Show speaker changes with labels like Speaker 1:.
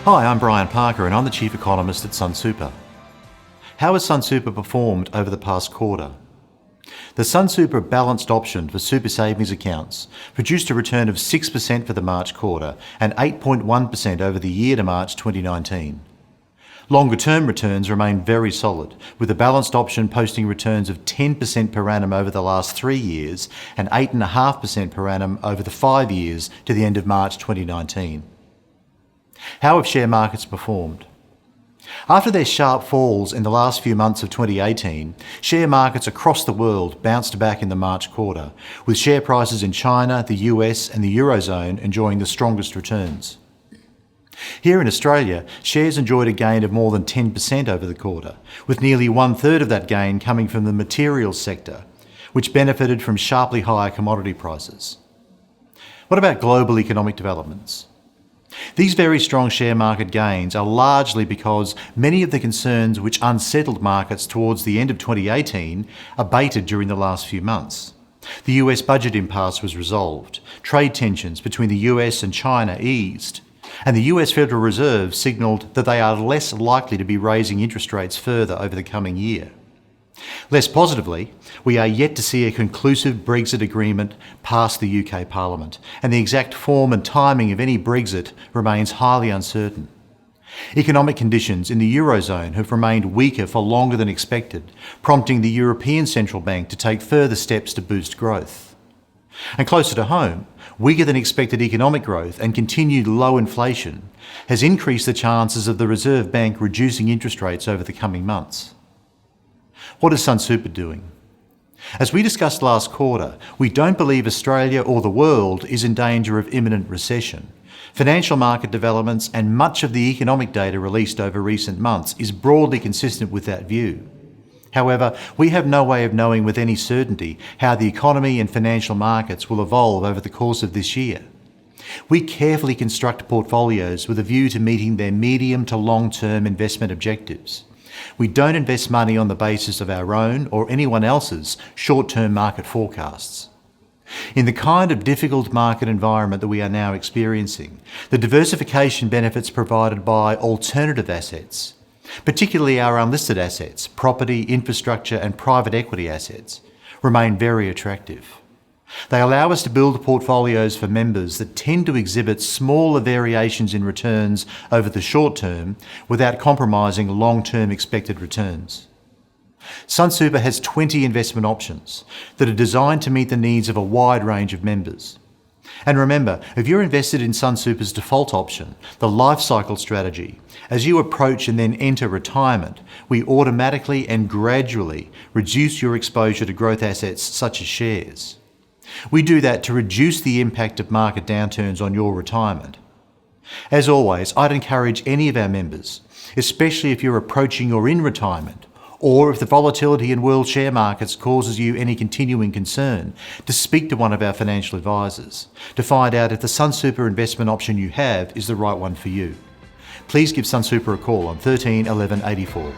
Speaker 1: Hi, I'm Brian Parker and I'm the Chief Economist at Sunsuper. How has Sunsuper performed over the past quarter? The Sunsuper balanced option for super savings accounts produced a return of 6% for the March quarter and 8.1% over the year to March 2019. Longer term returns remain very solid, with the balanced option posting returns of 10% per annum over the last 3 years and 8.5% per annum over the 5 years to the end of March 2019. How have share markets performed? After their sharp falls in the last few months of 2018, share markets across the world bounced back in the March quarter, with share prices in China, the US and the Eurozone enjoying the strongest returns. Here in Australia, shares enjoyed a gain of more than 10% over the quarter, with nearly 1/3 of that gain coming from the materials sector, which benefited from sharply higher commodity prices. What about global economic developments? These very strong share market gains are largely because many of the concerns which unsettled markets towards the end of 2018 abated during the last few months. The US budget impasse was resolved, trade tensions between the US and China eased, and the US Federal Reserve signalled that they are less likely to be raising interest rates further over the coming year. Less positively, we are yet to see a conclusive Brexit agreement pass the UK Parliament, and the exact form and timing of any Brexit remains highly uncertain. Economic conditions in the Eurozone have remained weaker for longer than expected, prompting the European Central Bank to take further steps to boost growth. And closer to home, weaker than expected economic growth and continued low inflation has increased the chances of the Reserve Bank reducing interest rates over the coming months. What is Sunsuper doing? As we discussed last quarter, we don't believe Australia or the world is in danger of imminent recession. Financial market developments and much of the economic data released over recent months is broadly consistent with that view. However, we have no way of knowing with any certainty how the economy and financial markets will evolve over the course of this year. We carefully construct portfolios with a view to meeting their medium to long-term investment objectives. We don't invest money on the basis of our own or anyone else's short-term market forecasts. In the kind of difficult market environment that we are now experiencing, the diversification benefits provided by alternative assets, particularly our unlisted assets, property, infrastructure and private equity assets, remain very attractive. They allow us to build portfolios for members that tend to exhibit smaller variations in returns over the short term without compromising long-term expected returns. Sunsuper has 20 investment options that are designed to meet the needs of a wide range of members. And remember, if you're invested in Sunsuper's default option, the life cycle strategy, as you approach and then enter retirement, we automatically and gradually reduce your exposure to growth assets such as shares. We do that to reduce the impact of market downturns on your retirement. As always, I'd encourage any of our members, especially if you're approaching or in retirement, or if the volatility in world share markets causes you any continuing concern, to speak to one of our financial advisors to find out if the Sunsuper investment option you have is the right one for you. Please give Sunsuper a call on 13 11 84.